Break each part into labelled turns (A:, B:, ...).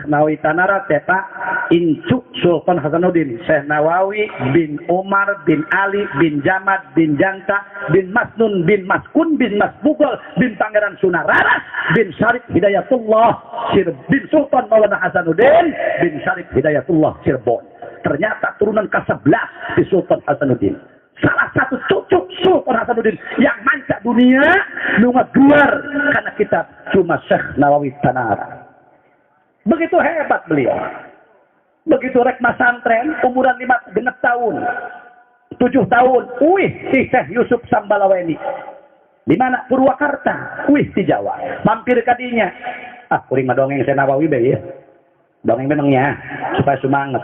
A: Syekh Nawawi Tanara tepa Incuk Sultan Hasanuddin Syekh Nawawi bin Umar bin Ali bin Jamad bin Janta bin Masnun bin Maskun bin Masbugol bin Pangeran Sunararas bin Syarif Hidayatullah bin Sultan Maulana Hasanuddin bin Syarif Hidayatullah Cirebon. Ternyata turunan ke-11 di Sultan Hasanuddin. Salah satu cucu Sultan Hasanuddin yang manca dunia nunga gelar karena kitab cuma Syekh Nawawi Tanara. Begitu hebat beliau. Begitu rek masantren umuran 5 genep tahun. 7 tahun. Wih si Syekh Yusuf Sambalaweni. Di mana? Purwakarta. Wih di Jawa. Mampir kadinya. Ah, kuring mah dongeng Syekh Nawawi be ya. Dongeng memangnya supaya semangat.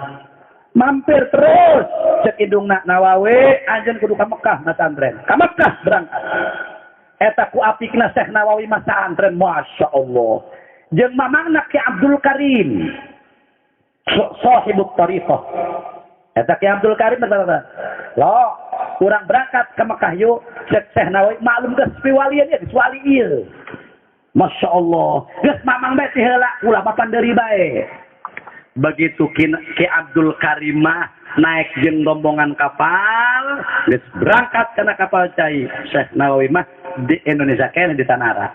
A: Mampir terus cek indung Nawawi anjeun kudu ka Mekah masantren. Ka Mekah berangkat. Eta ku apikna Syekh Nawawi masantren Masya Allah. Jeung mamangna Ki Abdul Karim. Sahibut Tariqah. Eta Ki Abdul Karim berkata, "Lo, kurang berangkat ke Mekah yuk." Cek Syekh Nawawi maklum geus piwalian ya, geus wali ieu. Masya Allah. Geus mamang bae heula ulah papan deuri bae. Begitu Ki Abdul Karimah naik jeung rombongan kapal, geus berangkat kana kapal cai. Syekh Nawawi mah di Indonesia kene di Tanara.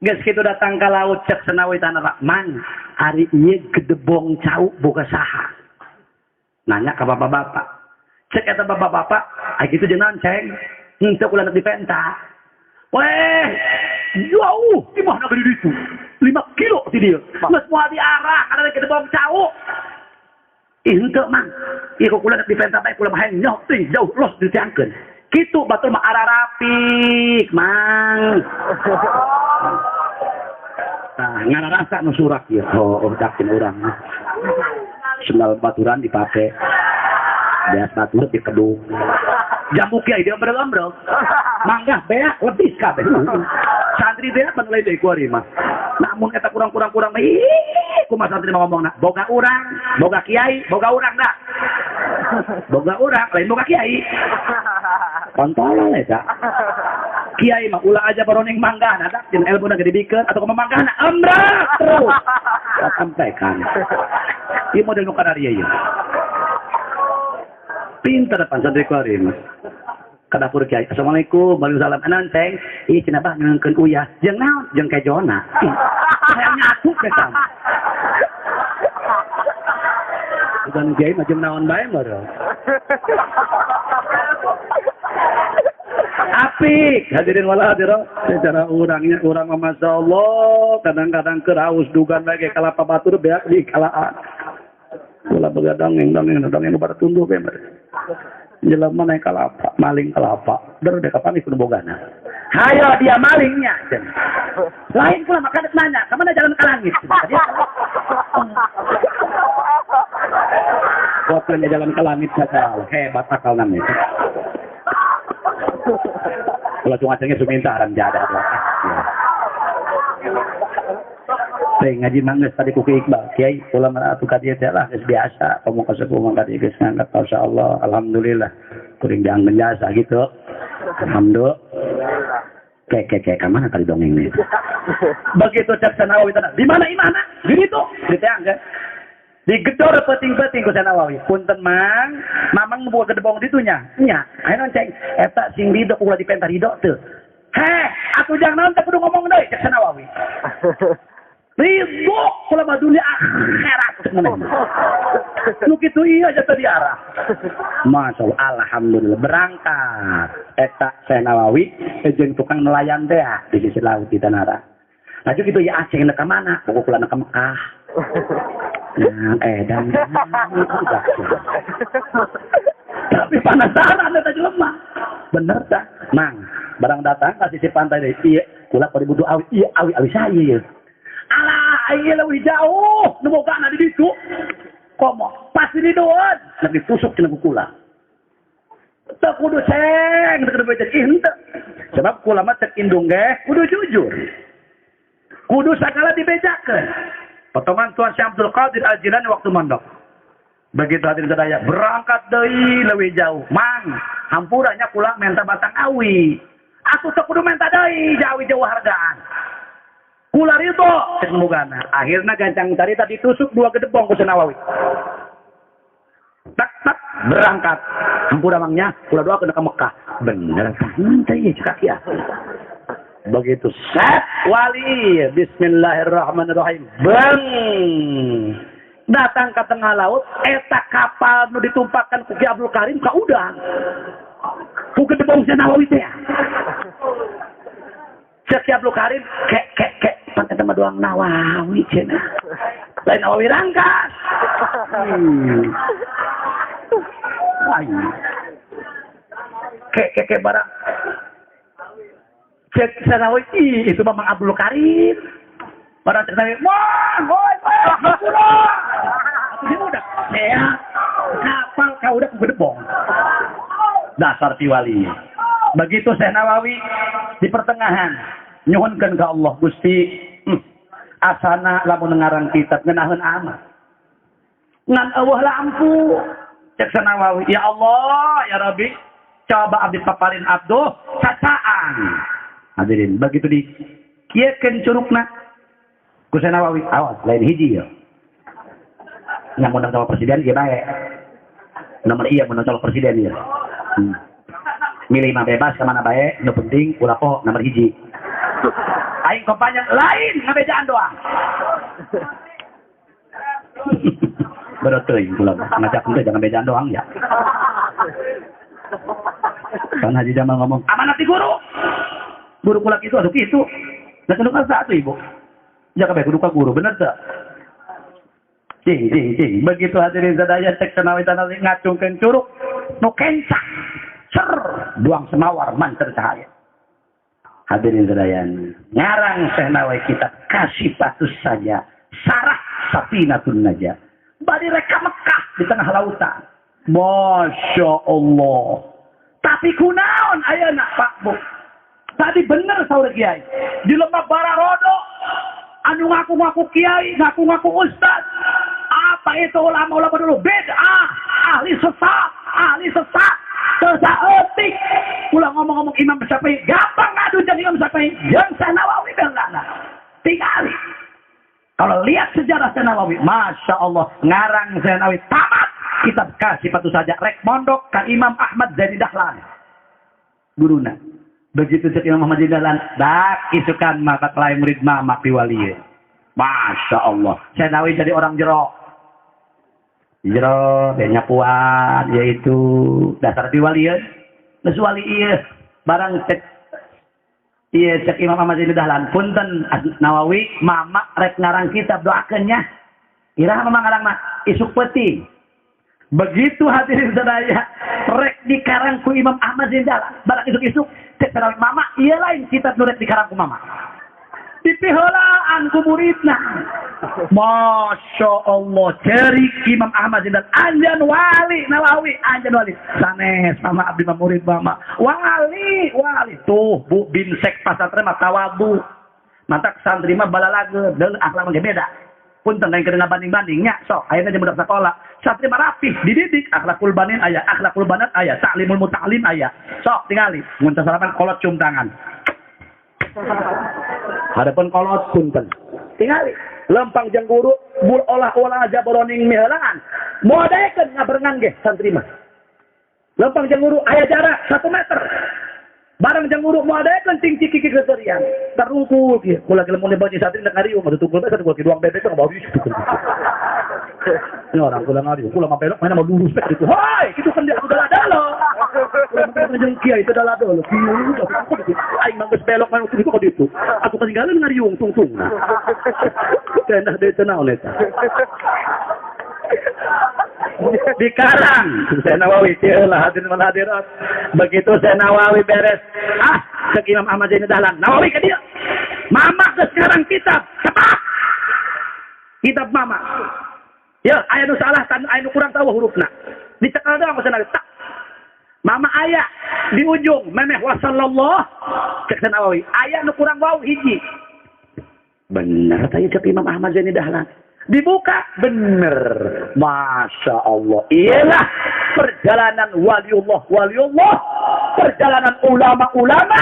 A: Geus kitu datang ka laut cek Nawawi Tanara, "Man, ari ieu gedebong cau boga saha?" Nanya ka bapak-bapak. Cek eta bapak-bapak, "Ai kitu jeung naon, Ceng?" "Henteu kula di penta." "Weh, jauh di mana ke ditu? 5 kilo ti dieu. Geus moal diarah karena gedebong cau." "Henteu, Mang. Ieu kula di penta bae kula mah nyoh teh jauh los ditiangkeun." Kitu batur mah arah rapik, Mang. Nah, ngarasa nu surak ya. Oh, dakin urang. Sendal baturan dipake. Beas batur di kedung. Jamu kiai dia berel-berel. Mangga beak lebih kabeh. Santri dia penulai deui ku ari mah. Namun eta kurang-kurang kumaha santri mah ngomongna, boga urang, boga kiai, boga urang da. Boga urang lain boga kiai. Kontol eta. Kiai mah ulah aja baroneng manggahna da, jeung elmuna gede dibikeun atau manggahna embrah terus. Sampaikan. Ieu model nu kadaria ieu. Pintar depan santri ku ari mah. Ka dapur kiai. Assalamualaikum, waalaikumsalam. Anan Ceng, ieu cenah bah ngeukeun uyah. Jeung naon? Jeung kejona. Saya nyatu besan. Bukan kiai mah jeung naon bae mah. Apik, hadirin wala hadirin. Secara urangnya urang mah masyaallah, kadang-kadang keraus dugan lagi kalapa batur beak di kalaan. Ulah begadang dongeng nu pada tunduk we mah. Jelema naik kalapa, maling kalapa. Baru dek kapan ikut bogana. Hayo dia malingnya. Lain pula maka nanya, kemana jalan ke langit? Pokoknya jalan ke langit saja. Hebat akal namanya. Kalau cuma cengnya sumintaran jada. Saya ngaji mangges tadi kuki Iqbal. Kiai ulama atuh ka dieu teh lah geus biasa. Komo ka sepuh mangkat geus ngangkat masyaallah. Alhamdulillah. Kuring jangan menjasa gitu. Alhamdulillah. Kayak ka mana tadi dongeng ini? Begitu cek Nawawi tanah. Di mana imana? Di ditu. Di teang kan. Digedor peting-peting ku Nawawi. Punten Mang, mamang boga gedebong ditunya. Nya, ayeuna ceng eta sing ridho ulah dipenta ridho teu. Heh, atuh jangan naon teh kudu ngomong deui cek Nawawi. Ridho kula mah dunia akhirat sebenarnya. Nu kitu ieu aja tadi arah. Masyaallah, alhamdulillah berangkat. Eta Syekh Nawawi jeung tukang nelayan teh di sisi laut di Tanara. Laju gitu ya Aceh ka mana? Pokok kula ka Mekah. Dan tapi penasaran eta jelema. Bener tah? Mang, barang datang ka sisi pantai deui. Ieu kula kudu butuh awi. Ieu awi saya ieu. Alah, ieu leuwih jauh, nu bogana di ditu. Komo, pasti di doon. Lagi tusuk cenah kula. Teu kudu ceng, teu kudu becek henteu. Sebab kula mah cek indung ge kudu jujur. Kudu sagala dibejakeun. Potongan Tuan Syekh Abdul Qadir Al-Jilani waktu mondok. Begitu hadirin sadaya, berangkat deui leuwih jauh. Mang, hampuranya kula menta batang awi. Aku teu kudu menta deui, jauh hargaan. Kula ridho cek mugana. Akhirna gancang carita ditusuk 2 gedebong ku Senawawi. Tak berangkat. Hampura mangnya kula doakeun ka Mekah. Bener tah ieu cekak ya. Begitu set wali bismillahirrahmanirrahim. Bang. Datang ke tengah laut eta kapal nu ditumpahkan ku Ki Abdul Karim ka udang. Ku gedebong Senawawi teh. Ki Abdul Karim kek pan eta mah doang Nawawi cenah. Lain Nawawi rangkas. Kek barang. Cek Senawawi itu Mamang Abdul Karim. Barang Senawawi, wah, boy, pulang. Dia udah, saya kapal kau udah gedebong. Dasar tiwali. Begitu Senawawi di pertengahan nyuhunkeun ka Allah Gusti, asana lamun ngarang kitab ngeunaheun amat. Ngan eueuh lampu. Cek Senawawi, ya Allah, ya Rabbi, coba abdi paparin abduh cacaan. Hadirin, begitu di kieukeun curugna ku Senawawi, awas lain hiji ya. Yang menang calon presiden ieu bae. Nomor iya menang calon presiden ya. Milih mah bebas kemana bae, nu penting ulah po nomor hiji. Aing kompanya lain ngabejaan doang. Berat teuing kula ngajak teh jangan bejaan doang ya. Kan Haji Jamal ngomong, "Amanat di guru." Guru kula kitu atuh kitu. Da kudu ka satu ibu. Jaga bae kudu ka guru, bener teu? Cing. Begitu hadirin sadaya cek Senawawi ngacungkeun curug nu kencang. Cer, duang semawar mancer cahaya. Hadirin sedayaan, ngarang Senawawi kita kasih patus saja. Sarah Safinatun Najah. Bari reka Mekah di tengah lautan. Masya Allah. Tapi kunaon ayeuna Pak Bu? Tadi bener saur kiai. Di lembah Bararodo anu ngaku-ngaku kiai, ngaku-ngaku ustaz. Apa itu ulama-ulama dulu? Bid'ah, ahli sesat. Tersaetik. Ulah ngomong-ngomong Imam Syafi'i, gampang ngadu jeung Imam Syafi'i. Jeung Senawawi belana. Tingali. Kalau lihat sejarah Senawawi, Masya Allah, ngarang Senawawi tamat. Kitab kasih patu saja rek mondok ka Imam Ahmad Zaini Dahlan. Guruna. Begitu cek Imam Ahmad Zaini Dahlan, dak isukan maka lain murid mama piwali. Masya Allah, Senawawi jadi orang jero. Jero penyapuan yaitu dasar piwali ya. Geus wali ieu barang cek ieu cek Imam Ahmad Zaini Dahlan punten Nawawi mama rek ngarang kitab doakeun nya. Iraha mama ngarang mah isuk peuting. Begitu hadirin sadaya rek dikarang ku Imam Ahmad Zaini Dahlan barang isuk-isuk cek Nawawi mama ieu lain kitab nu rek dikarang ku mama. Dipiheulaan ku muridna. Masya Allah, cerik Imam Ahmad Zaini Dahlan anjeun wali Nawawi, anjeun wali. Sanes sama abdi mah murid mama. Wali. Tuh Bu Binsek pasantren mah tawabu. Mantak santri mah balalageun, deul akhlak mah beda. Punten lain keur ngabanding-bandingnya. Sok ayeuna jeung budak sekolah. Santri mah rapih, dididik, akhlakul banin aya, akhlakul banat aya, taklimul muta'allim aya. Sok tingali, mun teu sarapan kolot cium tangan. Hadapun kolot punten. Tingali, lempang jeung guru, bul olah-olah aja boroning miheulangan. Modekeun ngaberengan ge santri mah. Lempang jeung guru aya jarak 1 meter. Barang jeung guru modekeun ting ciki kriteria. Tarungkul kieu, kula lamun bagi santri nek ngariung atuh tunggul bae satu duang bebek teh bawa itu. Ini orang kula ngariung, kula mah belok mana mau lurus bae gitu. Hai, kitu kan dia udah dalo. Kula mah jeung kiai teh dalo dalo. Aing mah geus belok mah kitu ka ditu. Aku ketinggalan ngariung tungtung. Cenah deui teh naon eta. Dikarang Senawawi lah hadirin wal hadirat. Begitu Senawawi beres cek Imam Ahmad Zaini Dahlan Nawawi ke dia mama ke sekarang kitab cepat kitab mama ya aya nu salah kan aya nu kurang tahu hurufna dicekal doang Senawawi tak mama aya di ujung memeh wa sallallahu cek Senawawi aya nu kurang wau hiji bener tanya cek Imam Ahmad Zaini Dahlan dibuka bener Masya Allah iyalah perjalanan waliullah perjalanan ulama-ulama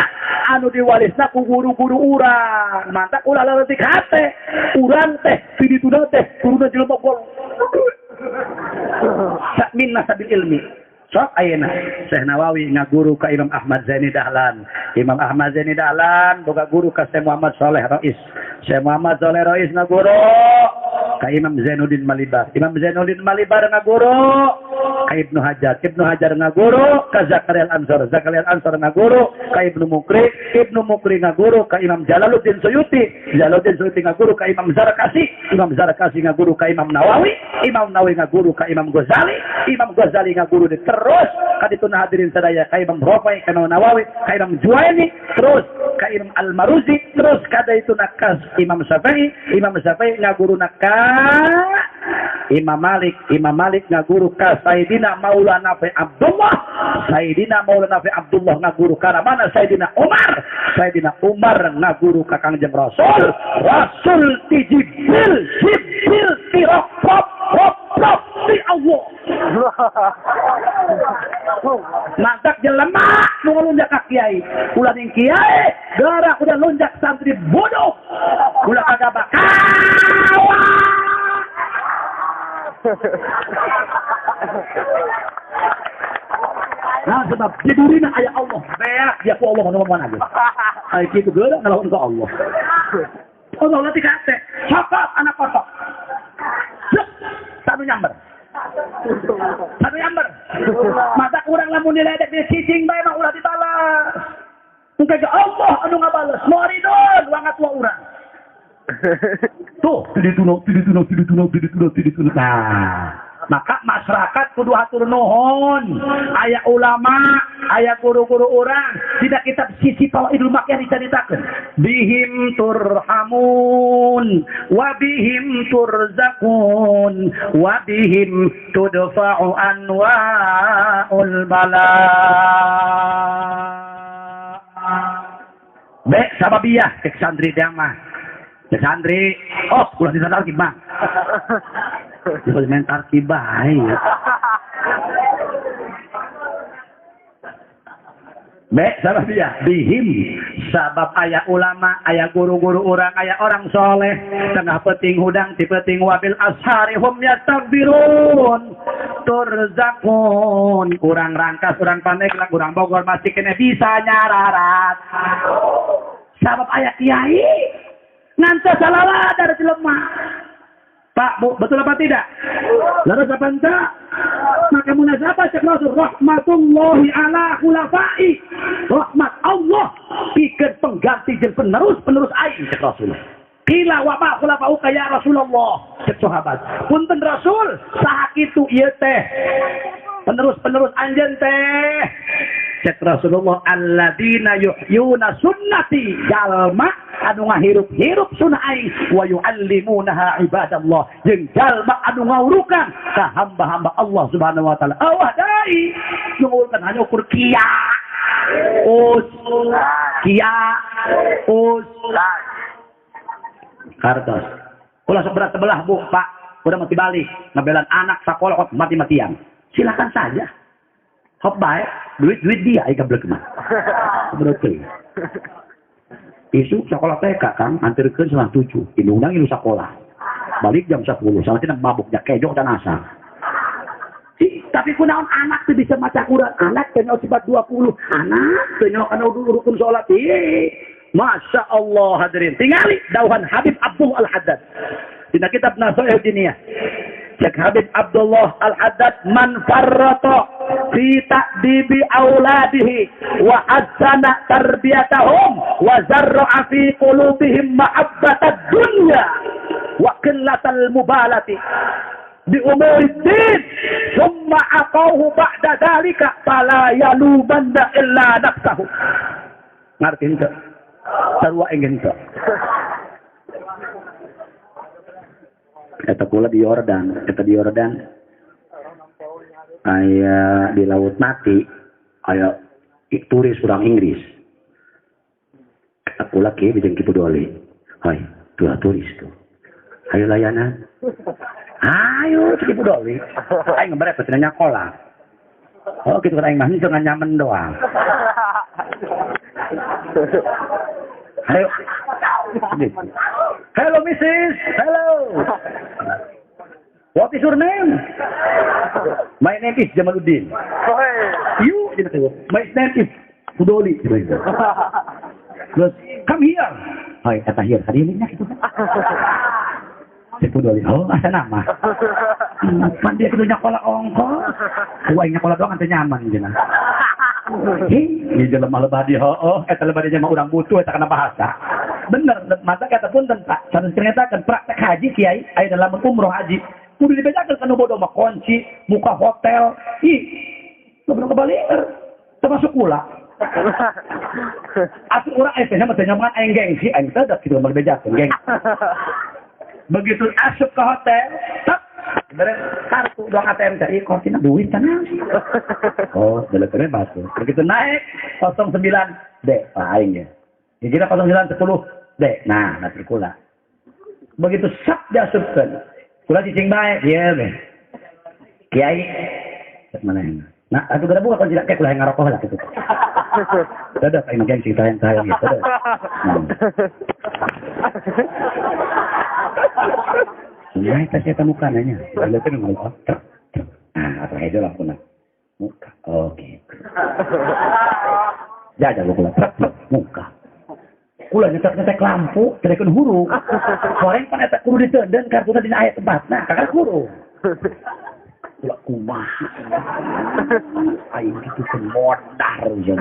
A: anu diwarisna ku guru-guru urang. Mantap ulah leutik hate. Urang teh pidituna teh turuna jelema gol. Sak minna sabil ilmi. Sok ayeuna Syekh Nawawi ngaguru ka Imam Ahmad Zaini Dahlan. Imam Ahmad Zaini Dahlan boga guru ka Syekh Muhammad Saleh Rais. Syekh Muhammad Saleh Rais ngaguru ka Imam Zainuddin Malibar. Imam Zainuddin Malibar ngaguru ka Ibnu Hajar. Ibnu Hajar ngaguru ka Zakaria Al-Ansar. Zakaria Al-Ansar ngaguru ka Ibnu Mukri. Ibnu Mukri ngaguru ka Imam Jalaluddin Suyuti. Jalaluddin Suyuti ngaguru ka Imam Zarkasi. Imam Zarkasi ngaguru ka Imam Nawawi. Imam Nawawi ngaguru ka Imam Ghazali. Imam Ghazali ngaguru di terus kadituna hadirin sadaya ka Imam Rafai, ka Imam Nawawi, ka Imam Juwaini, terus ka Imam Al-Maruzi, terus kada itu nakas Imam Syafi'i. Imam Syafi'i ngaguru ka Imam Malik. Imam Malik ngaguru ka Sayyidina Maulana Fi Abdullah. Sayyidina Maulana Fi Abdullah ngaguru ka mana Sayyidina Umar. Sayyidina Umar ngaguru ka Kangjeng Rasul. Rasul ti Jibril, Jibril ti Rabb ti Allah. Mantap jelema nu ngalunjak ka kiai. Ulah ning kiai, geura udah lunjak santri bodoh. Ulah kagak bakawa. Nah sebab tidurina aya Allah. Beak ya ku Allah ngomong aja. Ai kitu geura ngalawan ka Allah. Allah nanti kate. Cakap anak kotok. Satu nyamber. Satu nyamber. Mata kurang lamun diledek di cicing bae mah ulah dibalas. Engke ke Allah anu ngabales. Moridon wangat wa urang. Tuh, tidituno. Nah, maka masyarakat kudu hatur nuhun. Aya ulama, aya guru-guru urang, tidak kitab sisi Fawaidul Makkiyah dicaritakeun. Bihim turhamun wa bihim turzakun wa bihim tudfa'u anwa'ul bala. Be sababiyah cek santri dia mah. Cek santri, oh ulah disadar kibah. Jangan main tarkibah. Baik, sahabat dia, bihim sabab ayah ulama, ayah guru-guru orang, ayah orang soleh, tengah peting hudang, ti peting wabil ashari hum yastaghfirun turzakun, urang rangkas, urang pandeglang, urang Bogor masih kena bisa nyararat. Sabab ayah kiai ngantos salawat dari lemah. Pak, Bu, betul apa tidak? Lalu apa enggak? Maka munasabah cek Rasul rahmatullahi ala khulafai. Rahmat Allah bikin pengganti dan penerus aing cek Rasul. Kila wa ma khulafau ya Rasulullah cek sahabat. Punten Rasul saha kitu ieu teh. Penerus anjeun teh. Cek Rasulullah alladzina yuhyuna sunnati jalma anu ngahirup-hirup sunnah aing wa yuallimunaha ibadallah jeung jalma anu ngaurukan ka hamba-hamba Allah Subhanahu wa taala. Allah dai ngaurukan hanya ukur kia. Kartos. Kula sebelah Bu, Pak, udah mati balik, ngabelan anak sakola kok mati-matian. Silakan saja. Hop baik, duit dia ai gablek mah. Berarti. Isu sekolah TK Kang anterkeun 7. Indungna ilu sekolah. Balik jam 10. Sama tina mabuknya kejo dan asal. Tapi kunaon anak teu bisa maca Quran, anak teu sifat 20. Anak teu kana rukun salat. Masya Allah hadirin. Tingali dauhan Habib Abdul Al-Haddad. Dina kitab Nasaih Diniyah. Cek Habib Abdullah Al-Haddad man farrata fi ta'dibi auladihi wa ahsana tarbiyatahum wa zarra'a fi qulubihim ma'abbatad dunya wa qillatal mubalati bi umuriddin thumma aqahu ba'da dhalika fala yalubanna illa nafsahu. Ngerti ente? Sarua ingin ente. Eta kula di Yordan, aya di Laut Mati, aya turis orang Inggris. Aku lagi bijeng kipu doli. Hai, tuh turis tuh. Ayo layanan. Ayo kipu doli. Aing ngebrek pesennya kola. Oh, gitu kan aing mah nyaman doang. Ayo. Hello, Mrs. Hello. What is your name? My name is Jamaluddin. You? My name is Hudoli. Terus, come here. Oh, kata here. Tadi ini gitu. Si Hudoli. Oh, asa nama. Pandai kudunya kolak ongkos. Kuainya kolak doang nanti nyaman gitu. Ini dalam malabadi. Oh, eta lebadinya mah urang butuh eta kana bahasa. Bener, mata kata pun tentang satu cerita kan praktek haji kiai, aya dalam umroh haji. Kudu dibedakan kan bodoh mah kunci, muka hotel. Ih, belum kembali. Termasuk pula. Atuh urang aya mah teh nyaman aing gengsi, aing teh dak kitu mah dibedakan geng. Begitu asup ke hotel, tak beres kartu doang ATM tadi kontina duit sana. Oh, bener masuk. Begitu naik 09 D, aing ya. Dikira 0910 D. Nah, nanti kula. Begitu sak diasupkeun. Kula cicing bae, ieu teh. Kiai, mana yang? Nah, aku gara buka kunci kayak kula yang ngarokok lah gitu. Dadak aing gengsi tayang-tayang gitu. Nah, saya temukan nanya. Lalu kan ngomong, nah, apa aja lah punah. Muka, oke. Jajan lu kula, muka. Kula nyetek lampu, telepon huru. Goreng pan eta kudu diteudeun kartuna dina aya tempatna, kakak huru. Kula kumaha. Aing kitu teh modar jeung.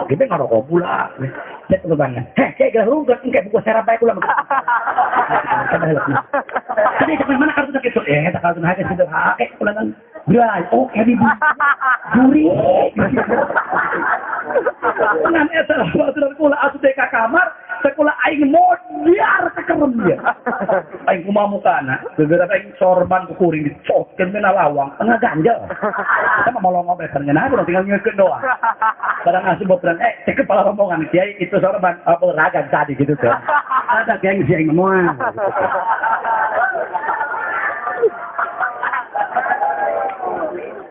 A: Kita ngarokok pula. Cek lu bang. Cek geus rungkeun engke buku serap bae kula. Tadi cek mana kartu kitu? Eta kartu hake sudah hake kula kan. Berai, oh kadi juri. Ngan eta batur kula asup ka kamar, sekolah aing modiar tekerem dia. Aing kumaha mukana, gegera aing sorban ku kuring dicokkeun mena lawang, tengah ganjel. Kita mah molong ngobrol ngeunah urang tinggal ngeukeun doang. Barang asup bobran, cek kepala rombongan kiai itu sorban apa raga tadi gitu tuh. Ada gengsi aing moal.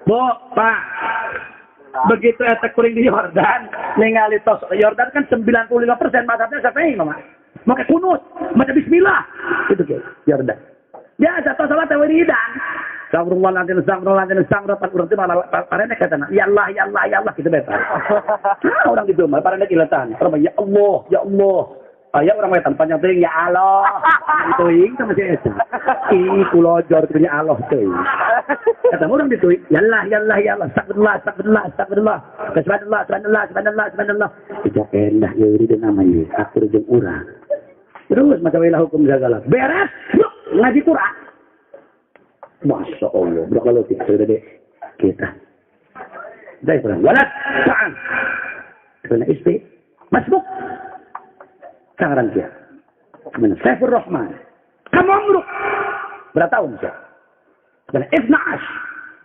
A: Bu, Pak. Begitu eta kuring di Yordan, ningali tos Yordan kan 95% mazhabnya Syafi'i, Mama. Maka kunut, maca bismillah. Itu ke Yordan. Biasa tos salat wiridan. Astagfirullahaladzim, astagfirullahaladzim, astagfirullahaladzim. Urang teh malah parene katana, ya Allah, ya Allah, ya Allah gitu beta. Nah, orang gitu mah parene kilatan. Terus ya Allah, ya Allah. Aya orang wetan panjang teuing ya Allah. Dituing sama si eta. Ih kulojor punya Allah teuing. Kata orang dituing, ya Allah, ya Allah, ya Allah. Astagfirullah, astagfirullah, astagfirullah. Subhanallah, subhanallah, subhanallah, subhanallah. Itu endah yeuri deui namanya. Atur jeung urang. Terus maca wilah hukum segala. Beres, yuk ngaji Quran. Masya Allah, berapa lo kita sudah deh kita. Dari Quran. Walad, ta'an. Karena istri, masbuk. Sangaran dia. Kemudian Saifur Rahman. Kamu amruk. Berapa tahun dia? Kemudian Ibnash.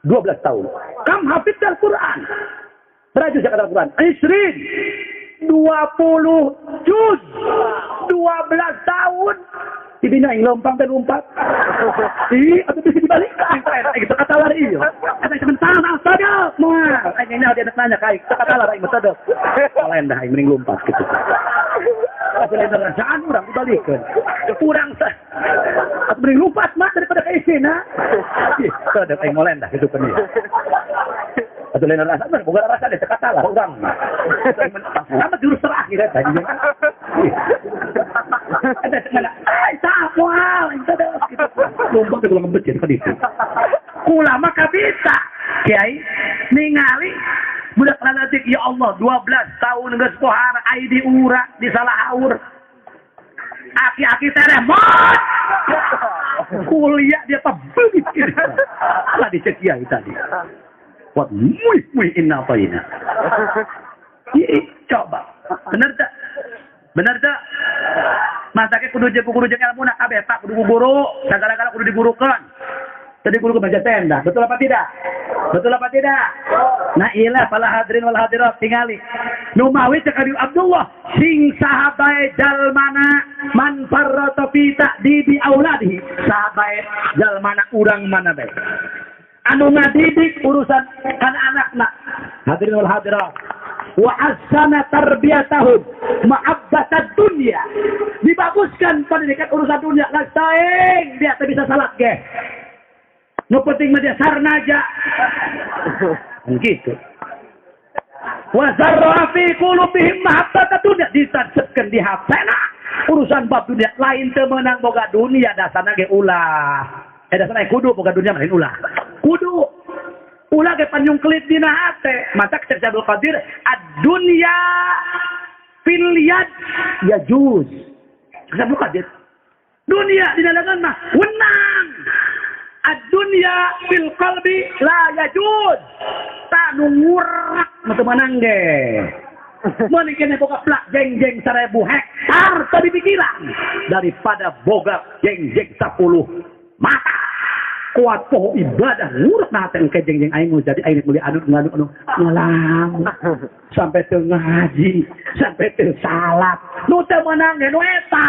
A: 12 tahun. Kamu hafid Al-Quran. Berapa juz yang Al-Quran? Isrin. 20 juz. 12 tahun. Dibina yang lompang dan lompat. Ih, atau bisa dibalikkan. Kita kata lari iyo. Kata sebentar, saja. Mual. Ini ada anak nanya kayak. Kita kata lari, betul. Kalendah, yang mending lompat gitu. Selain derajaan orang dibalikkan. Kurang sah. Atau mending lompat mah daripada kayak sini. Ih, ada yang molendah gitu kan dia. Atau lain rasa, bukan rasa dia kata lah orang. Sama jurus terakhir tadi. Ada mana? Wow, itu dah. Lompat ke dalam becet tadi. Kula mah kabisa. Kiai ningali budak lalatik ya Allah 12 tahun geus pohara ai di ura di salahaur. Aki-aki tereh mot. Kuliah dia apa begitu. Lah dicek kiai tadi. Buat muy inna taina. Coba. Benar tak? Benar tak? Masake kudu jeung ilmu nak kabeh Pak kudu guru, segala-gala kudu digurukeun. Tadi guru baca tenda, betul apa tidak? Betul apa tidak? Nah iyalah para hadirin wal hadirat tingali. Nu mawi cek Abdullah sing sahabae jalmana man farrata fi ta'dibi auladihi. Sahabae jalmana urang mana bae. Anu ngadidik urusan kana anakna. Hadirin wal hadirat. wa asana tarbiyatahum ma'abbatad dunya. Dibaguskan pendidikan urusan dunia. Lasaing dia tak bisa salat ge. Nu penting mah dia sarnaja. Gitu. Wa zarra fi qulubihim mahabbatad dunya, ditancapkeun di hatena urusan bab dunia. Lain teu meunang boga dunia, dasarna ge ulah. Dasarna kudu boga dunia mah ulah. Kudu ulah ge panyungklit dina hate. Mata Syekh Abdul Qadir, ad-dunya fil yad yajuz. Syekh Abdul Qadir, dunia di dalam mah wenang. Ad-dunya fil qalbi la yajuz. Ta nu ngurak mah teu meunang ge. Mun kene boga plak jeng-jeng 1000 hektar teu dipikiran daripada boga jeng-jeng 10 mata. Kuat poho ibadah ngurak na hate engke jeng-jeng aing jadi aing meuli anu ngalam sampai teu ngaji, sampai teu salat. Nu teu meunang ge nu eta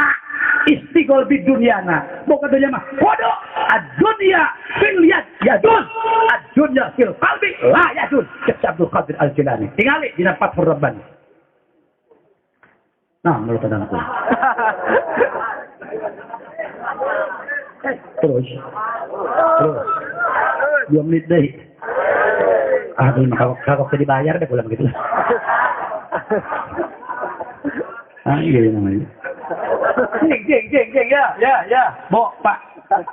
A: istighol bid dunyana. Boga dunya mah kudu ad-dunya fil yad yadun, ad-dunya fil qalbi la yadun. Syekh Abdul Qadir Al-Jilani tingali dina Fathur Rabbani. Nah, mulut anakku. Terus 2 menit deh. Aduh, kalau dibayar deh pulang begitu. Iya namanya. Jeng, ya. Bo, Pak.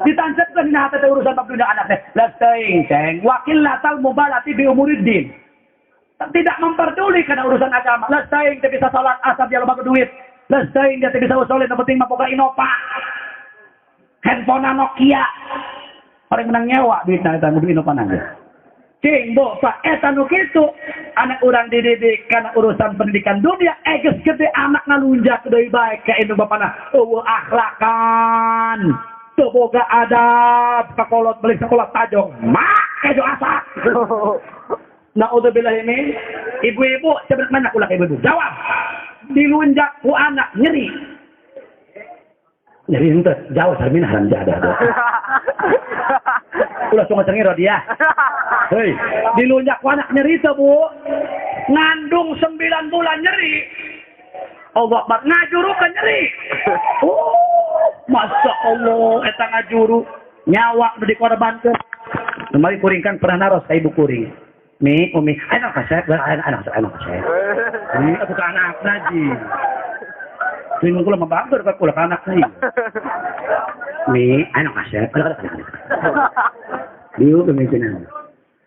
A: Ditancapkan di hati urusan bab dunia anak teh. Lasaing, ceng. Wakil latal mubalati bi umuriddin. Tidak memperduli karena urusan agama. Lasaing dia bisa salat asar dia loba duit. Lasaing dia bisa usolin, yang penting mah boga Innova. Handphone Nokia. Orang menang nyewa duitna eta mobil Innova nangge. Cing, Bo, Pak, eta nu kitu. Anak urang dididik karena urusan pendidikan dunia, geus gede anak ngalunjak deui bae ka indung bapana. Eueuh akhlakan. Teu boga adab, kakolot balik sekolah tajong. Mak kejo asak. Naudzubillah ini, ibu-ibu sebenarnya mana ulah ibu-ibu? Jawab. Dilunjak ku anak nyeri. Nyeri ente jauh sarmin haram jadah. Ulah sungai cengir dia. Hei, dilunjak ku anak nyeri teh, Bu. Ngandung 9 bulan nyeri. Allah Akbar, ngajuru kan nyeri. Masya Allah, eta ngajuru. Nyawa udah dikorbankan. Kemarin kuringkan pernah naros ka ibu kuring. Umi, anak kasep, anak kasep. Ini aku ke anak lagi. Ini kula membantu ke kula ke anak lagi. Anak kasep, Diu pemikiran.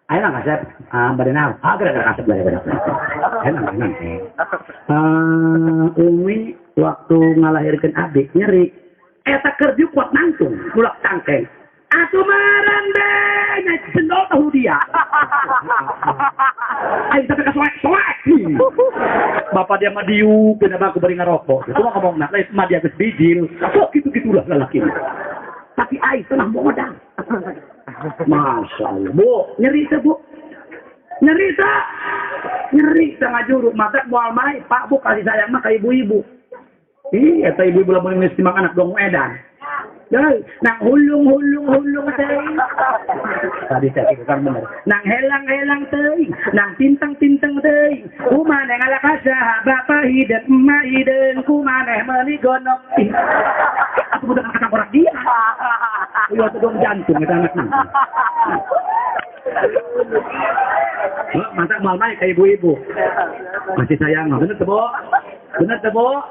A: Anak kasep, badan apa? Agak kasep badan. Enak. Umi waktu ngalahirkan adik nyeri. Eta kerja kuat nangtung, mulak tangkeng. Atuh maran deh, nyai cendol tahu dia. Ayo sampai ke soek. Bapak dia mah diu, kenapa aku beri ngerokok? Itu mah ngomong nak, lain mah dia geus bijil. Kok gitu-gitulah lelaki. Tapi ayo tenang modal. Masya Allah, Bu, nyeri teh Bu. Nyeri teh ngajuru, mata moal mai, Pak Bu kasih sayang mah ka ibu-ibu. Iya, eta ibu-ibu lamun geus timang anak dong edan. Doi, nang hulung teh. Tadi saya kan bener. Nang helang teh, nang tintang teh. Kumaneh ngalakasa bapak hideung emak hideung kumaneh meuli gonok. Aku budak kata orang dia. Iya tuh dong jantung eta anak. Masa mal mai ka ibu-ibu. Masih sayang, bener teh, Bu. Bener teh, Bu.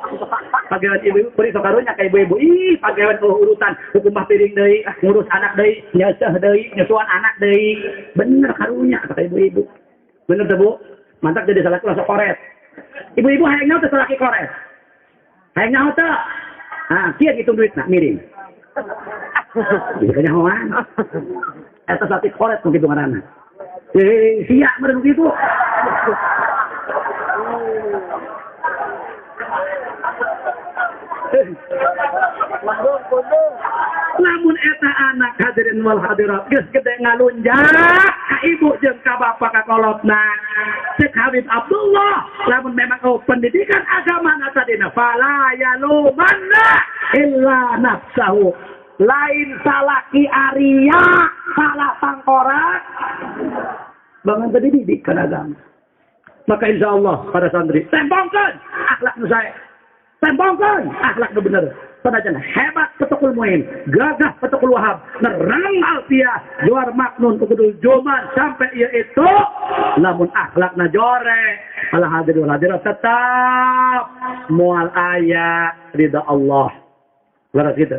A: Pagawean ibu-ibu beri sokarunya ka ibu-ibu. Ih, pagawean urutan hukum mah piring deui, ngurus anak deui, nyeseh deui, nyusuan anak deui. Bener karunya kata ibu-ibu. Bener teh, Bu. Mantap jadi salaki langsung koret. Ibu-ibu hayang nyaho teh salaki koret. Hayang nyaho teh. Kieu ngitung duitna miring. Bisa nyahoan. Eta salaki koret ku kitu ngaranna. Sia meureun kitu. Lamun eta anak hadirin wal hadirat geus gede ngalunjak ka ibu jeung ka bapak ka kolotna. Syekh Habib Abdullah lamun memang pendidikan agama tadina fala yalumanna illa nafsahu. Lain salaki Arya salah tangkorak bangun pendidikan agama. Maka insya Allah pada santri, tembongkan akhlak nu saya. Tembongkan akhlak nu bener. Senajan hebat petukul muin, gagah petukul wahab, nerang alfiah, juar maknun ukudul joman sampai ia itu, namun akhlakna jore. Ala hadirin hadirat tetap mual ayat ridha Allah. Laras gitu.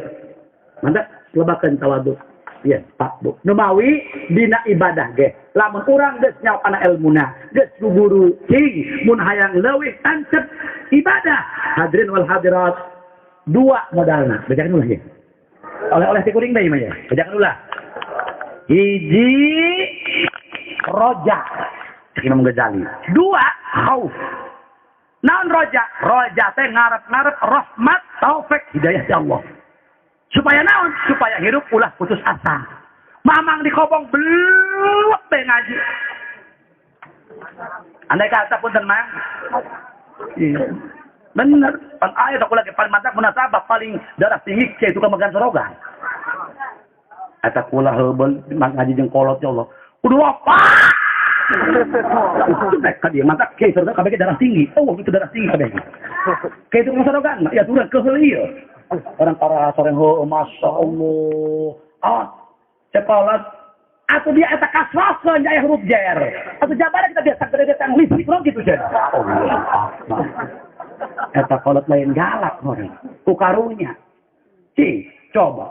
A: Mantap, lebakan tawadu. Ya, Pak Bu. Numawi dina ibadah ge. Lamun urang geus nyawa kana ilmuna, geus guru cing mun hayang leuwih tancep ibadah. Hadirin wal hadirat, dua modalna. Bacakan ulah ya. Oleh-oleh ti kuring deui mah ya. Bacakan ulah. Hiji roja. Cek Imam Ghazali. Dua khauf. Naon roja? Roja teh ngarep-ngarep rahmat, taufik, hidayah ti Allah. Supaya naon? Supaya hidup ulah putus asa. Mamang dikobong beluk teh ngaji. Andai kata punten mang. Iya. Bener. Pan ayat aku lagi paling mantap munasabah paling darah tinggi itu kemegan sorogan. Eta kula heubeul ngaji jeung kolot ya Allah. Kudu apa? Itu mereka dia mantap kiai surga kabeh darah tinggi. Oh, itu darah tinggi kabeh. Kiai itu sorogan ya turun ke heulieu. Orang para soreng ho masya Allah. Ah, sekolah atau dia eta kasrokeun aya huruf jer. Atau jabara kita biasa gede tang listrik gitu jer. Allah. Eta kolot lain galak orang. Ku karunya. Coba.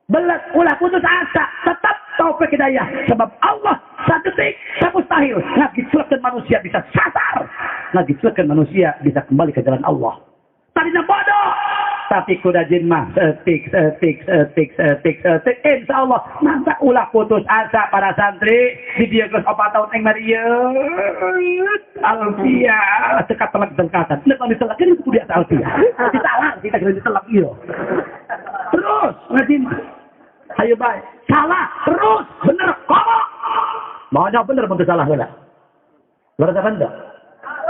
A: Belet ulah putus asa, tetap taufik hidayah. Sebab Allah sadetik mustahil ngagicurkeun manusia bisa sasar. Ngagicurkeun manusia bisa kembali ke jalan Allah. Tadinya bodoh. Tapi kuda jin mah setik. Insya Allah mantap ulah putus asa para santri di dia kelas 4 tahun yang Maria Alfia dekat telak dengkatan lepas ditelak ini itu dia Alfia ditalar kita kira ditelak iya terus ngaji ayo baik salah terus bener kok maunya bener bentuk salah bener berarti bener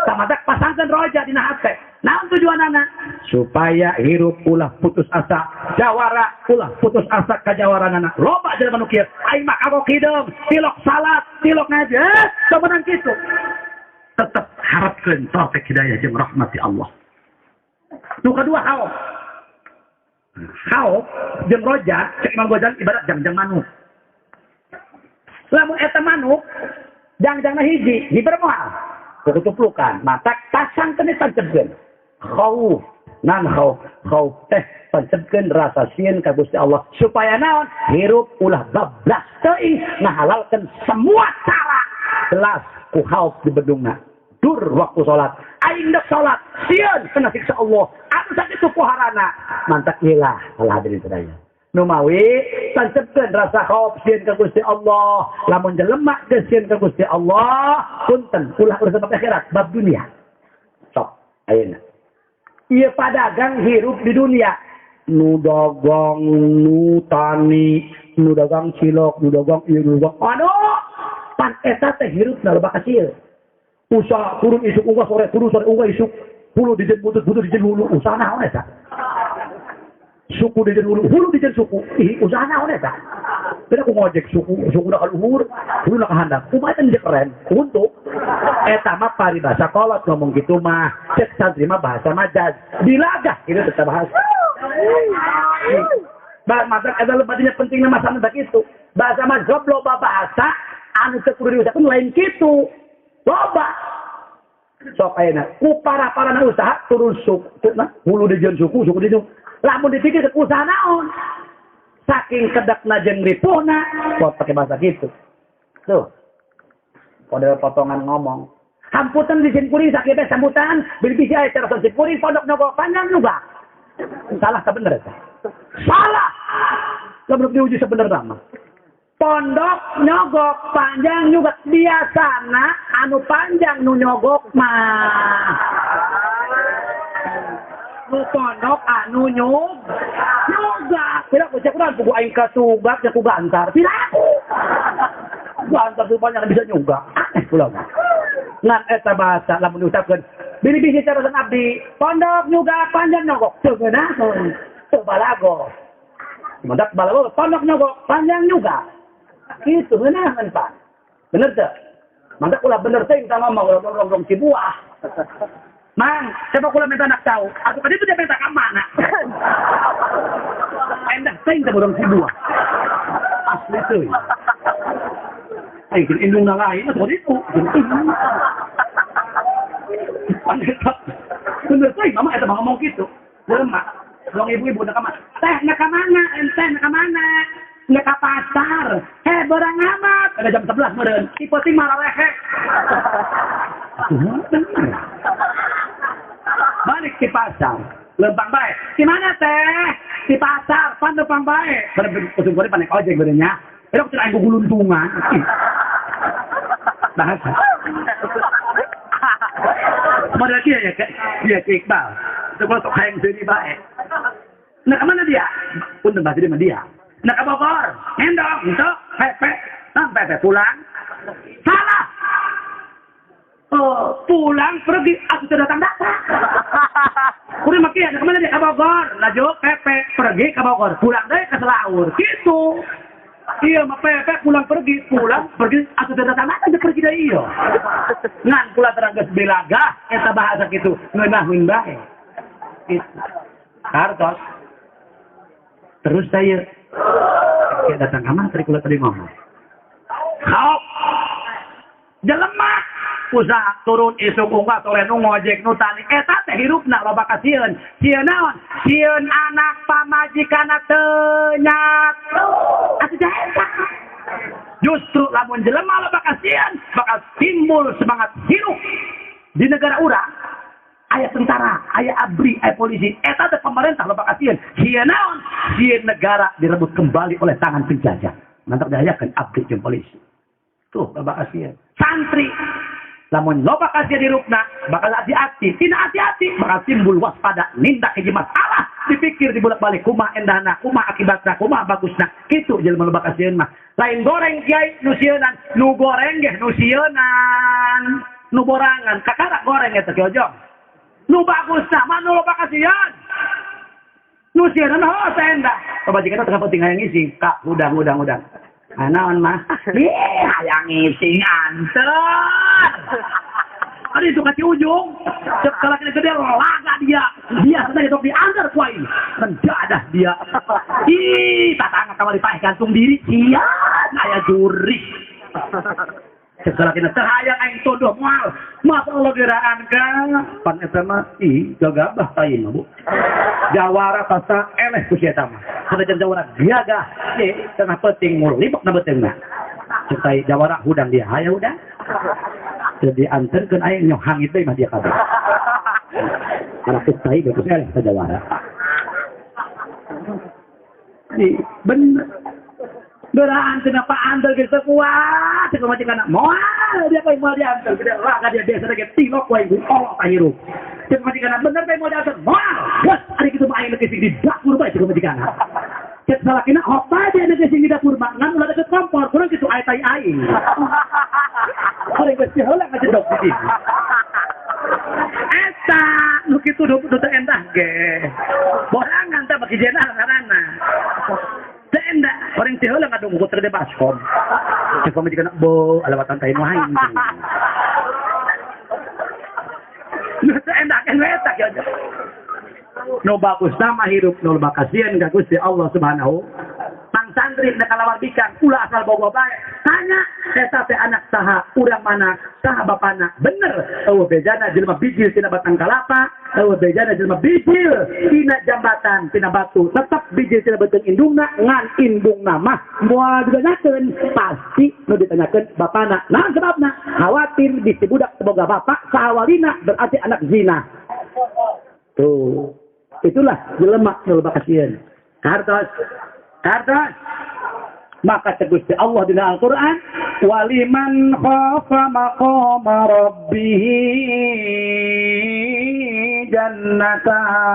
A: sama tak pasangkan roja di nahate. Nah tujuan anak supaya hirup ulah putus asa, jawara ulah putus asa ke jawara anak. Loba jadi manusia. Aing mak abok hidung, tilok salat, tilok ngaji. Sebenarnya gitu. Tetap harapkan taufik hidayah jeung rahmati Allah. Nu kedua khauf. Khauf jeung roja, cek Imam Ghazali ibarat jang manuk. Lamun eta manuk, jang-jangna hiji, bermoal. Kutuplukan mata pasang kene tancebkeun khauf nan khauf teh tancebkeun rasa sieun ka Gusti Allah supaya naon hirup ulah bablas teuing ngahalalkeun semua cara jelas ku khauf di bedungna dur waktu salat aing dek salat sieun kena siksa Allah anu sakitu poharana mantap ilah hadirin sadaya numawi tancebkeun rasa khauf sieun ka Gusti Allah lamun jelema geus sieun ka Gusti Allah punten ulah urusan bab akhirat bab dunia sok ayeuna ieu padagang hirup di dunia nu dagang nu tani nu dagang cilok nu dagang ieu nu dagang aduh pan eta teh hirupna loba kecil usaha turun isuk unggah sore turun sore unggah isuk hulu dijen butut dijen hulu usaha naon eta suku dijen hulu dijen suku usaha naon eta beda ku ngojek suku na kaluhur hulu na kahandap kumaha teh keren untuk eta mah paribasa kolot ngomong gitu mah cek santri mah bahasa majaz dilagah itu tetap bahasa mantap ada lebatinya pentingnya masalah tak itu bahasa mazhab loba bahasa anu teu kudu diusahakeun lain kitu loba sok ayeuna ku para usaha turun suku hulu dijen suku dijen lamun dipikir usaha naon saking kedekna jeung ripuhna kok pakai bahasa gitu tuh kode potongan ngomong hamputan di kuring sakieu teh sambutan bisi aya cara kuring pondok nyogok panjang juga salah ka bener eta salah lamun diuji sebenarnya mah pondok nyogok panjang juga biasana anu panjang nu nyogok mah nu pondok anu nyogak tidak ku cek urang ku aing kasugak ku gantar pilaku gantar tuh banyak bisa nyogak pulang ngan eta bahasa lamun diucapkeun bisi cara abdi pondok nyogak panjang nyogok teu ngeunaheun teu balago mantap balago pondok nyogok panjang nyogak gitu ngeunaheun Pak bener teu Mantap ulah bener teh sama mau rong si buah. Mang, coba kula minta nak tahu. Aku tadi tuh dia minta ke mana? Endah teh sama rong si buah. Asli tuh. Ayo indung na lain atau itu. Bener teh mama eta ngomong gitu. Lemak. Dong ibu-ibu nak mana? Teh nak mana? Ente nak mana? Nggak ke pasar. Barang amat. Ada jam 11 meren. Ipoting malah rehe. Balik ke pasar. Lempang baik. Di mana teh? Di pasar. Pan lempang baik. Ujung-ujungnya panik ojek berenya. Itu aku cerain guluntungan. Bahasa. Model dia ya, dia ke Iqbal. Itu kalau sok hayang sini baik. Nah kemana dia? Untuk bahasa dia sama dia. Nah ke Bogor. Ngendong. Itu. Pepe. Sampai pulang. Salah. Oh, pulang pergi. Aku sudah datang-datang. Udah makin ada kemana dia? Ke Bogor. Laju Pepe. Pergi ke Bogor. Pulang deh ke Selaur. Gitu. Iya, sama Pepe pulang pergi. Aku sudah datang-datang. Dia pergi dari iyo. Ngan pula teranggas belaga. Eta bahasa gitu. Ngenahin baik. Gitu. Kartos. Terus saya kayak datang kamar tadi ngomong. Kau jelemah usaha turun isuk unggah toleh nu ngojek nu tani eta teh hirupna loba kasieun. Sieun naon? Sieun anak pamajikana teu nyatu. Atuh eta. Justru lamun jelema loba kasieun bakal timbul semangat hirup di negara urang. Aya tentara, aya abri, aya polisi. Eta teh pemerintah loba kasieun. Sieun naon? Sieun negara direbut kembali oleh tangan penjajah. Mantap dayakeun abri jeung polisi. Tuh loba kasieun. Santri lamun loba kasieun dirupna bakal hati-hati. Tina hati-hati bakal timbul waspada, nindak hiji masalah. Dipikir dibulak-balik kumaha endahna, kumaha akibatna, kumaha bagusna. Kitu jelema loba kasieun mah. Lain goreng kiai nu sieunan, nu goreng ge nu sieunan. Nu borangan, kakara goreng eta ki ojong. Nu bagus sama nu loba kasieun. Nu sieun ho tenda. Pabajikan teh penting hayang ngisi. Kak, udang. Naon mah? Hayang ngisi anter. Ari itu kasih ujung. Kalau kena gede laga dia. Dia sedang hidup diantar kuai. Mendadah dia. Ih, tatangga kamari paeh gantung diri. Sian aya juri. Setelah kena terhayang aing todoh moal. Mas Allah geraan kan. Pan eta mah gagabah taying Bu. Jawara tasa eleh ku sia eta mah. Sadajan jawara gagah. Tengah penting mul libekna beteungna. Cetai jawara hudang dia. Hayu udang. Jadi anterkeun aing nyok hangit deui mah dia kabeh. Karena cetai bagus eleh ka jawara. Bener. Beraan kenapa antar kita kuat ke majikan moal dia kau mau diantar kita laga dia biasa lagi tilok kau ibu Allah tahiru ke majikan bener kau mau diantar moal bos hari kita main lagi di dapur baik ke majikan cek salah kena hopa dia lagi di dapur mak ngan ulah deket kompor kurang gitu ai tai aing orang geus heula ngajedog di sini eta nu kitu do teu endah ge borangan teh bagi jenah karana tenda orang teh heula ngadung ku terde baskom cek pamajikan bo alawatan tain lain nu teh endah kan eta ge no bagus nama hidup no bakasieun ka Gusti Allah Subhanahu Mang santri na kalawarbikan ulah asal bogo bae tanya eta teh anak saha urang mana saha bapana bener eueuh bejana jelema bijil tina batang kalapa eueuh bejana jelema bijil tina jambatan tina batu tetep bijil tina beuteung indungna ngan indungna mah moal ditanyakeun pasti nu ditanyakeun bapana naon sebabna khawatir bisi budak boga bapak sahawalina berarti anak zina tuh itulah jelema nu bakasieun kartos maka Gusti Allah di Al-Qur'an waliman khafa maqama rabbih jannatan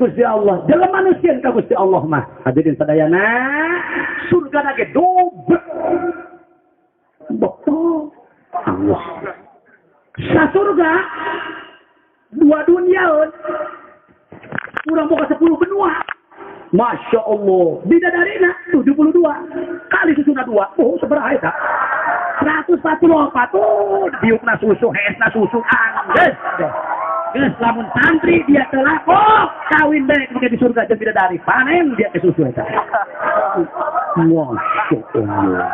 A: Gusti Allah dalam manusia ka Gusti Allah mah hadirin sadayana surga lagi dobel betul Allah sa surga dua dunia urang boga 10 benua Masya Allah. Bidadarina 72. Kali susuna 2. Oh, seberapa itu? 144 tuh. Diukna susu, hesna susu. Angges. Geus lamun santri dia telah kawin baik mungkin di surga jeung bidadari panen dia ke susu eta. Masya Allah.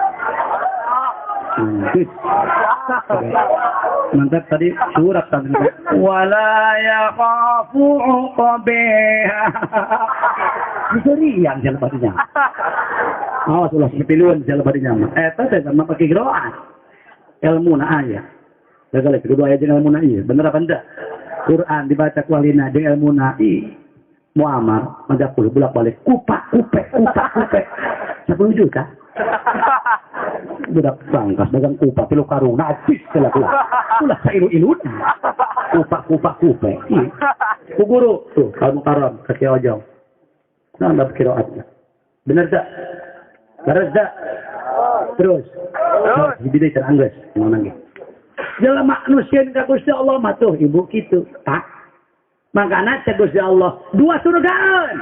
A: Mantap tadi surat tadi. Wala yakhafu uqbaha. Diserian jalan badinya. Awas ulah sepiluan jalan badinya. Eta teh sama pakai geroan. Ilmu na aya. Segala kedua aya jeung ilmu na ieu. Bener apa enggak? Quran dibaca kualina dengan ilmu na'i muamar 30 bolak-balik kupak 10 juta budak sangkas dagang kupak pilu karung najis telah ulah sailu-ilu kupak ku guru tuh kamu karam kaki ojong nambah kiraatnya bener tak beres tak terus jadi terangges mau nangis jelema nusieun ka Gusti Allah mah tuh ibu kitu tak makana cek Gusti Allah 2 surgaan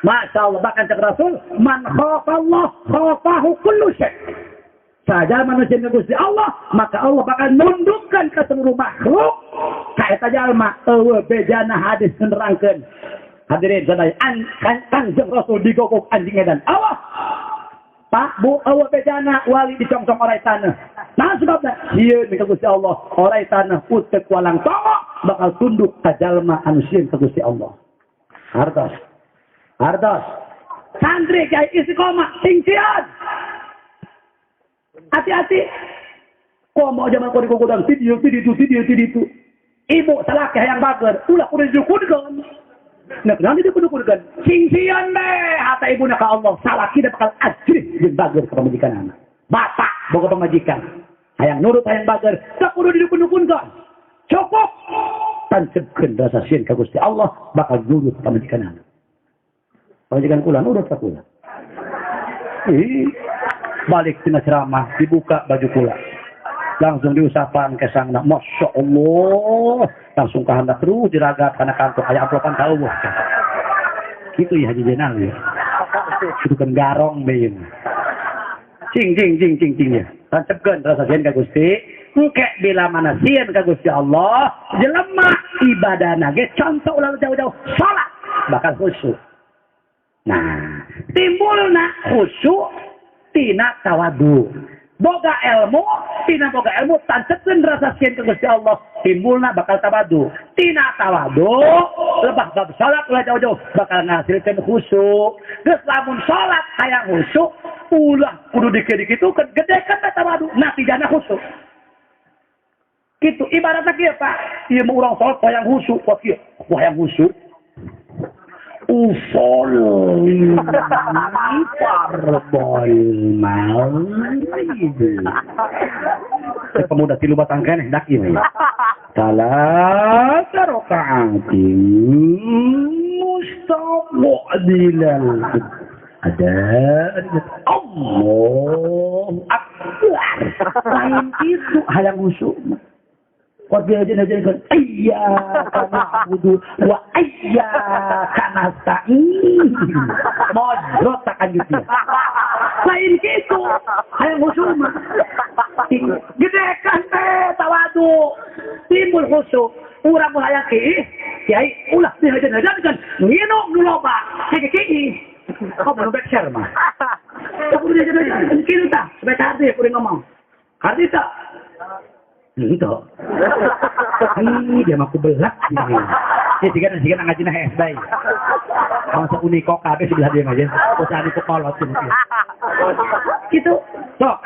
A: Masya Allah bahkan cek Rasul man khafallah khafahu kullu syai saja manusia ka Gusti Allah maka Allah bakal nundukkan ke seluruh makhluk kaeta jalma eueuh bejana hadis nerangkeun hadirin sadaya Kanjeng Rasul digogok anjing edan Allah Pak, Bu, awak bejana wali dicongcong orai tanah. Nah sebabnya, iya nih Gusti Allah, orai tanah utek walang tongo bakal tunduk ke jalma anu sieun ka Gusti Allah. Hartos. Santri kiai istiqomah singsian. Hati-hati. Kok mau zaman kau dikudang tidiu. Ibu salah yang bager, ulah kudu dikudang. Nah, nanti dia kudu-kudukan. Singsian deh. Hata ibu nak Allah. Salah kita bakal ajrih. Yang bager ke pemajikan anak. Bapak. Boga pemajikan. Hayang nurut, hayang bager. Tak kudu didukun-dukunkan. Cukup. Tancapkan rasa sien ke Gusti Allah. Bakal nurut ke pemajikan anak. Pemajikan kula nurut ke kula. Balik tina ceramah. Dibuka baju kula. Langsung diusapan ke sangna. Masya Allah. Langsung kehendak terus diragap karena kantor. Kayak amplopan tahu. Gitu ya Haji Jenal ya. Itu kan garong bayin. Cing ya. Tancapkan rasa sien ka Gusti. Engke bila mana sien ka Gusti Allah. Jelema ibadah nage. Contoh ulang jauh-jauh. Salat. Bakal khusyuk. Nah. Timbulna khusyuk. Tina tawadu. Boga ilmu, tina boga ilmu, tancapkeun rasa sieun ka Gusti Allah, timbulna bakal tawadu. Tina tawadu, lebah bab salat ulah jauh-jauh, bakal ngasilkeun khusyuk. Geus lamun salat hayang khusyuk, ulah kudu dikit-dikitukeun, gedekeun teh tawadu, natijana khusyuk. Kitu ibaratna kieu Pak, ieu mah urang salat hayang khusyuk, kok kieu, hayang khusyuk. Usolli fardhol maghrib. Pemuda tilu batang keneh dak ieu. Salat rakaatin mustaqbilan. Ada Allah Akbar. Lain itu hayang khusyuk. Kau dia aja kan, iya karena budu, wa iya karena sa'in, modrot takkan gitu. Lain gitu, hayang khusyuk mah. Gede kan teh tawadu, timbul khusyuk. Urang mau hayang kiai, ulah dia aja kan, minum dulu Pak, kayak kau belum share mah. Kau dia aja mungkin tak, sebaik hati aku ngomong, hati tak. Itu. Dia mah kubelak. Ya jika ngaji nah baik. Masa unik kok kabeh sebelah dia aja. Usah di kolot gitu. Sok.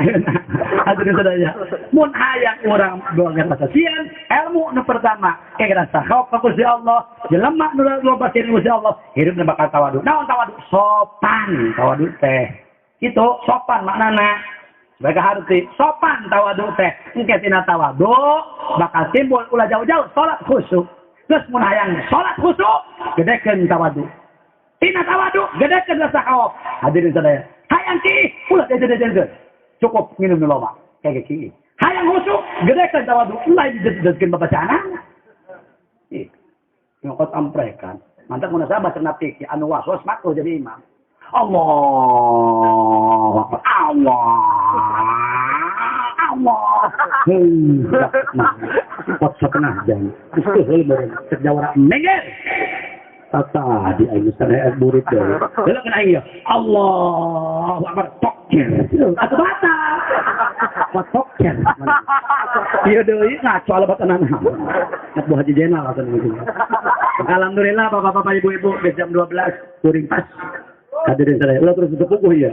A: Hadirin sadaya. Mun hayang urang golongan bahasa sieun, ilmu nu pertama kayak rasa khauf ka Gusti Allah, jelema nu loba sieun Gusti Allah, hirupna bakal tawadu. Naon tawadu? Sopan tawadu teh. Itu sopan maknana. Mereka harus sopan tawadu teh. Engke tina tawadu bakal timbul ulah jauh-jauh salat khusyuk. Terus mun hayang salat khusyuk, gedekeun tawadu. Tina tawadu gedekeun rasa khauf. Hadirin sadaya. Hayang ki ulah jajan-jajan. Cukup minum nu loba. Kayak kieu. Hayang khusyuk gedekeun tawadu. Ulah dijejekeun babacana. Ngokot amprekan. Mantap mun sahabat cenah fikih anu waswas makruh jadi imam. Allah pot setengah jam sejawara minggir tata di aing sana murid deh kalau kena aing ya Allah Akbar toknya atau bata toknya iya deui ngaco alebat anana nak Bu Haji Jenal atuh mungkin alhamdulillah bapak-bapak ibu-ibu jam 12 kuring pas hadirin sadaya ulah terus tutup buku ya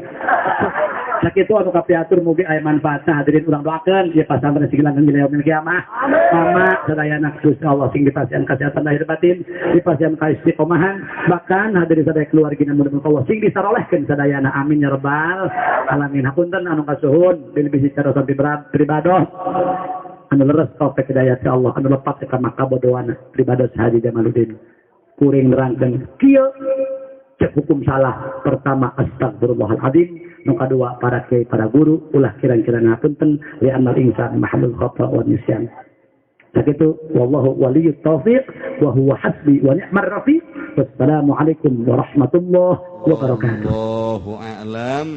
A: sakitu anu kapiatur mugi aya manfaatna hadirin urang doakeun ieu pasantren sigilangan di yaumil kiamah mama sadayana Gusti Allah sing dipasihan kesehatan lahir batin dipasihan kaistiqomahan bahkan hadirin sadaya keluargina mudah-mudahan Allah sing disarolehkeun sadayana amin ya rabbal alamin hapunten anu kasuhun deui bisi cara sampai beribadah anu leres taufik hidayah ya Allah anu lepat ka makabodoana beribadah Haji Jamaluddin kuring nerangkeun kieu cek hukum salah pertama astagfirullahaladzim yang kedua para kiai para guru ulah kira-kira ngapunten li annal insan mahalul khata wa nisyan sakitu wallahu waliyut taufiq wa huwa hasbi wa ni'mar rafiq wassalamu alaikum warahmatullahi wabarakatuh. Allahu a'lam.